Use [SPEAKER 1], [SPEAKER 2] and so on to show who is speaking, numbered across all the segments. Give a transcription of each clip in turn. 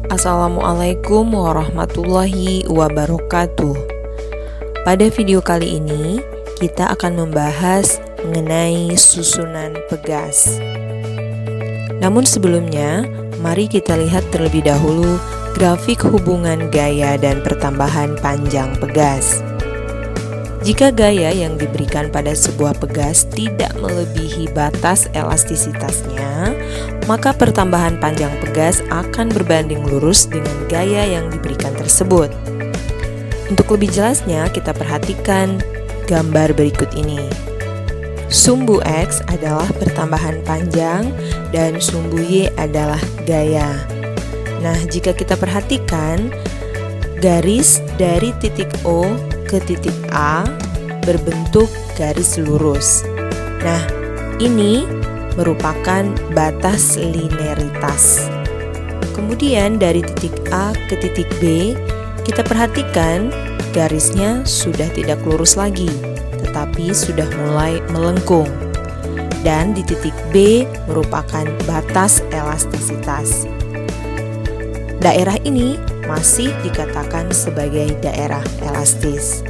[SPEAKER 1] Assalamualaikum warahmatullahi wabarakatuh. Pada video kali ini, kita akan membahas mengenai susunan pegas. Namun sebelumnya, mari kita lihat terlebih dahulu grafik hubungan gaya dan pertambahan panjang pegas. Jika gaya yang diberikan pada sebuah pegas tidak melebihi batas elastisitasnya, maka pertambahan panjang pegas akan berbanding lurus dengan gaya yang diberikan tersebut. Untuk lebih jelasnya, kita perhatikan gambar berikut ini. Sumbu X adalah pertambahan panjang dan sumbu Y adalah gaya. Nah, jika kita perhatikan, garis dari titik O ke titik A berbentuk garis lurus. Nah, ini merupakan batas linearitas. Kemudian dari titik A ke titik B, kita perhatikan garisnya sudah tidak lurus lagi, tetapi sudah mulai melengkung. Dan di titik B merupakan batas elastisitas. Daerah ini masih dikatakan sebagai daerah elastis.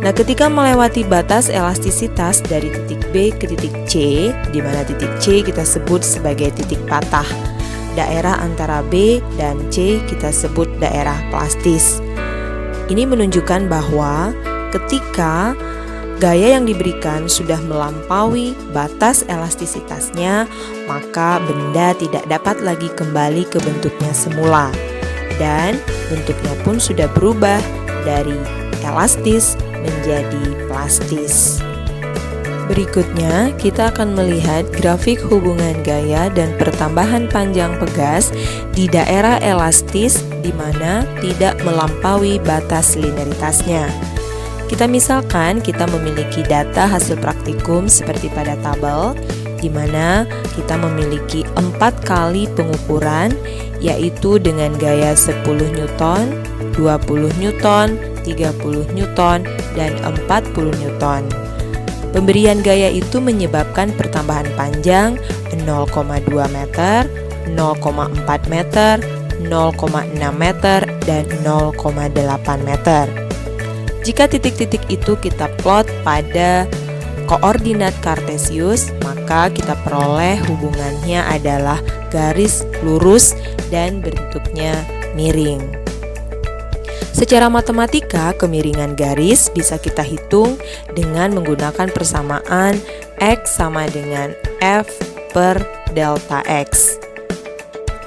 [SPEAKER 1] Nah, ketika melewati batas elastisitas dari titik B ke titik C, di mana titik C kita sebut sebagai titik patah. Daerah antara B dan C kita sebut daerah plastis. Ini menunjukkan bahwa ketika gaya yang diberikan sudah melampaui batas elastisitasnya, maka benda tidak dapat lagi kembali ke bentuknya semula. Dan bentuknya pun sudah berubah dari elastis menjadi plastis. Berikutnya, kita akan melihat grafik hubungan gaya dan pertambahan panjang pegas di daerah elastis di mana tidak melampaui batas linearitasnya. Kita misalkan kita memiliki data hasil praktikum seperti pada tabel, di mana kita memiliki 4 kali pengukuran, yaitu dengan gaya 10 Newton, 20 Newton, 30 Newton, dan 40 Newton. Pemberian gaya itu menyebabkan pertambahan panjang 0,2 meter, 0,4 meter, 0,6 meter, dan 0,8 meter. Jika titik-titik itu kita plot pada koordinat kartesius, maka kita peroleh hubungannya adalah garis lurus dan bentuknya miring. Secara matematika, kemiringan garis bisa kita hitung dengan menggunakan persamaan X sama dengan F per delta X.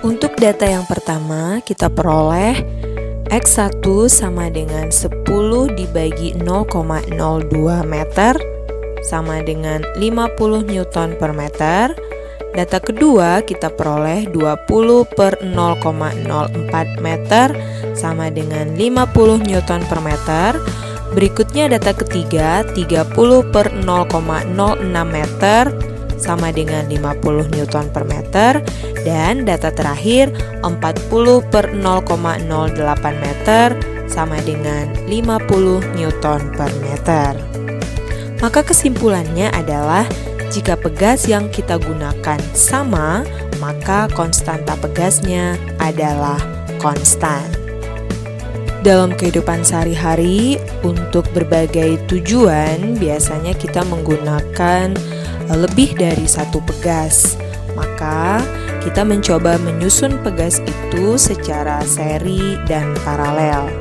[SPEAKER 1] Untuk data yang pertama, kita peroleh X1 sama dengan 10 dibagi 0,02 meter sama dengan 50 Newton per meter. Data kedua kita peroleh 20 per 0,04 meter sama dengan 50 Newton per meter. Berikutnya data ketiga 30 per 0,06 meter sama dengan 50 Newton per meter. Dan data terakhir 40 per 0,08 meter sama dengan 50 Newton per meter. Maka kesimpulannya adalah jika pegas yang kita gunakan sama, maka konstanta pegasnya adalah konstan. Dalam kehidupan sehari-hari, untuk berbagai tujuan, biasanya kita menggunakan lebih dari satu pegas. Maka kita mencoba menyusun pegas itu secara seri dan paralel.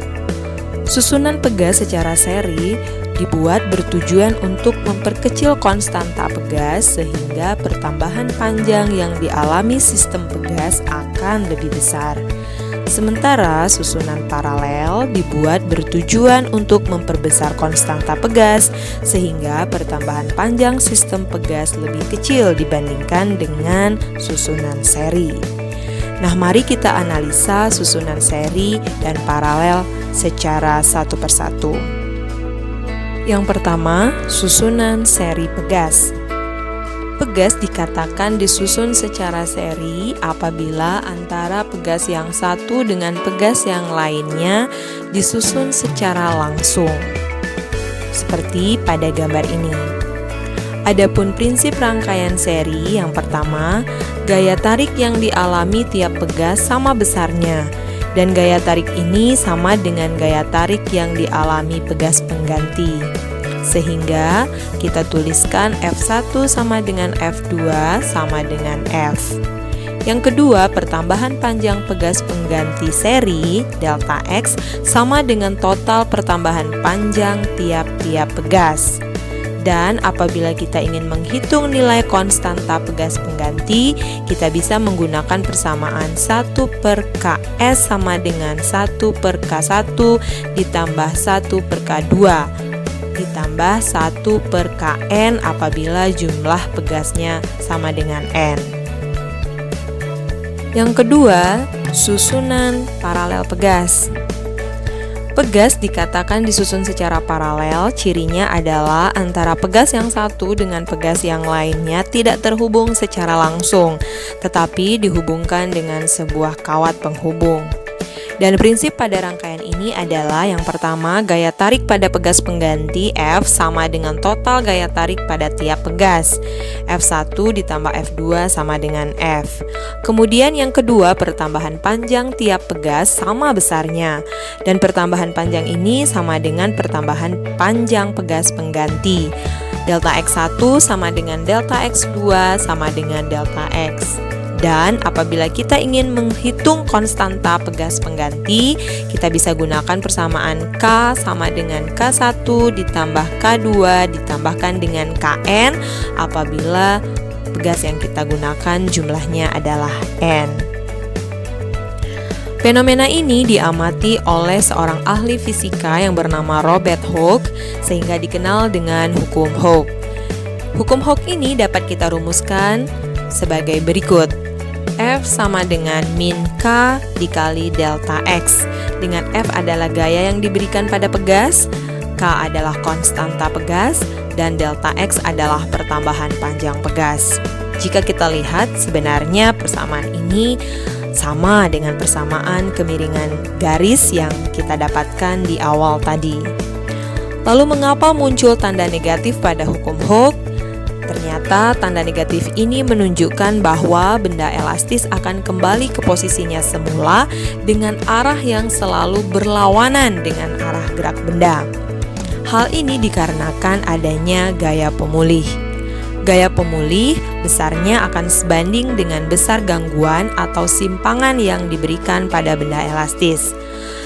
[SPEAKER 1] Susunan pegas secara seri dibuat bertujuan untuk memperkecil konstanta pegas sehingga pertambahan panjang yang dialami sistem pegas akan lebih besar. Sementara susunan paralel dibuat bertujuan untuk memperbesar konstanta pegas sehingga pertambahan panjang sistem pegas lebih kecil dibandingkan dengan susunan seri. Nah, mari kita analisa susunan seri dan paralel secara satu persatu. Yang pertama, susunan seri pegas. Pegas dikatakan disusun secara seri apabila antara pegas yang satu dengan pegas yang lainnya disusun secara langsung. Seperti pada gambar ini. Adapun prinsip rangkaian seri, yang pertama, gaya tarik yang dialami tiap pegas sama besarnya, dan gaya tarik ini sama dengan gaya tarik yang dialami pegas pengganti. Sehingga kita tuliskan F1 sama dengan F2 sama dengan F. Yang kedua, pertambahan panjang pegas pengganti seri delta X sama dengan total pertambahan panjang tiap-tiap pegas. Dan apabila kita ingin menghitung nilai konstanta pegas pengganti, kita bisa menggunakan persamaan 1/Ks sama dengan 1/K1 ditambah 1/K2 ditambah 1/Kn apabila jumlah pegasnya sama dengan N. Yang kedua, susunan paralel pegas. Pegas dikatakan disusun secara paralel, cirinya adalah antara pegas yang satu dengan pegas yang lainnya tidak terhubung secara langsung, tetapi dihubungkan dengan sebuah kawat penghubung. Dan prinsip pada rangkaian ini adalah yang pertama, gaya tarik pada pegas pengganti F sama dengan total gaya tarik pada tiap pegas. F1 ditambah F2 sama dengan F. Kemudian yang kedua, pertambahan panjang tiap pegas sama besarnya. Dan pertambahan panjang ini sama dengan pertambahan panjang pegas pengganti. Delta X1 sama dengan delta X2 sama dengan delta X. Dan apabila kita ingin menghitung konstanta pegas pengganti, kita bisa gunakan persamaan K sama dengan K1 ditambah K2 ditambahkan dengan Kn apabila pegas yang kita gunakan jumlahnya adalah N. Fenomena ini diamati oleh seorang ahli fisika yang bernama Robert Hooke sehingga dikenal dengan hukum Hooke. Hukum Hooke ini dapat kita rumuskan sebagai berikut. F sama dengan min K dikali delta X, dengan F adalah gaya yang diberikan pada pegas, K adalah konstanta pegas, dan delta X adalah pertambahan panjang pegas. Jika kita lihat, sebenarnya persamaan ini sama dengan persamaan kemiringan garis yang kita dapatkan di awal tadi. Lalu mengapa muncul tanda negatif pada hukum Hooke? Ternyata tanda negatif ini menunjukkan bahwa benda elastis akan kembali ke posisinya semula dengan arah yang selalu berlawanan dengan arah gerak benda. Hal ini dikarenakan adanya gaya pemulih. Gaya pemulih besarnya akan sebanding dengan besar gangguan atau simpangan yang diberikan pada benda elastis.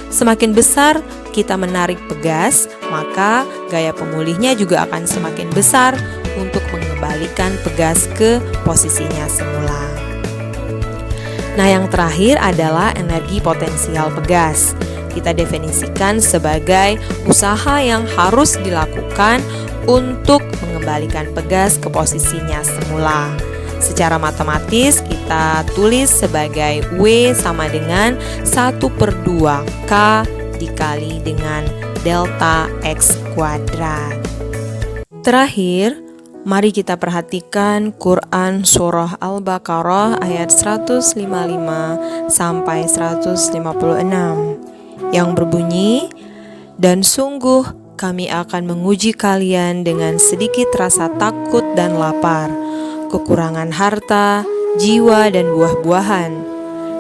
[SPEAKER 1] Semakin besar kita menarik pegas, maka gaya pemulihnya juga akan semakin besar untuk mengembalikan pegas ke posisinya semula. Nah, yang terakhir adalah energi potensial pegas. Kita definisikan sebagai usaha yang harus dilakukan untuk mengembalikan pegas ke posisinya semula. Secara matematis kita tulis sebagai W sama dengan 1/2 K dikali dengan delta X kuadrat. Terakhir, mari kita perhatikan Quran Surah Al-Baqarah ayat 155 sampai 156 yang berbunyi, "Dan sungguh kami akan menguji kalian dengan sedikit rasa takut dan lapar, kekurangan harta, jiwa dan buah-buahan.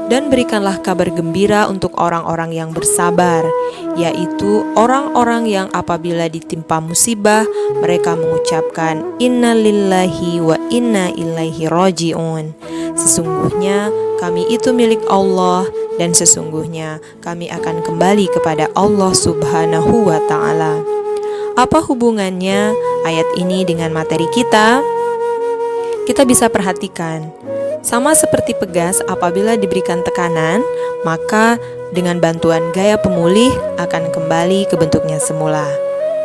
[SPEAKER 1] Dan berikanlah kabar gembira untuk orang-orang yang bersabar, yaitu orang-orang yang apabila ditimpa musibah, mereka mengucapkan Inna lillahi wa inna ilaihi raji'un. Sesungguhnya kami itu milik Allah, dan sesungguhnya kami akan kembali kepada Allah Subhanahu wa Ta'ala." Apa hubungannya ayat ini dengan materi kita? Kita bisa perhatikan. Sama seperti pegas, apabila diberikan tekanan, maka dengan bantuan gaya pemulih akan kembali ke bentuknya semula.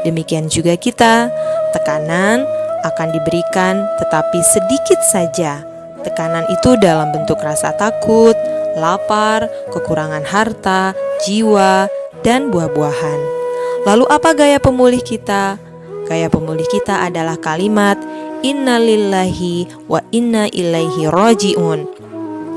[SPEAKER 1] Demikian juga kita, tekanan akan diberikan tetapi sedikit saja. Tekanan itu dalam bentuk rasa takut, lapar, kekurangan harta, jiwa, dan buah-buahan. Lalu apa gaya pemulih kita? Gaya pemulih kita adalah kalimat Inna lillahi wa inna ilaihi raji'un.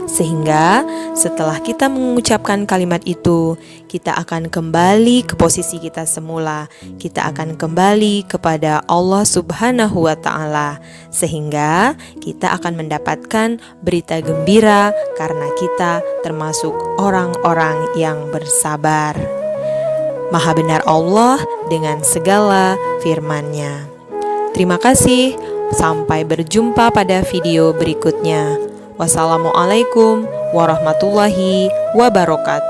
[SPEAKER 1] Sehingga setelah kita mengucapkan kalimat itu, kita akan kembali ke posisi kita semula. Kita akan kembali kepada Allah Subhanahu wa Ta'ala, sehingga kita akan mendapatkan berita gembira karena kita termasuk orang-orang yang bersabar. Maha benar Allah dengan segala firman-Nya. Terima kasih. Sampai berjumpa pada video berikutnya. Wassalamualaikum warahmatullahi wabarakatuh.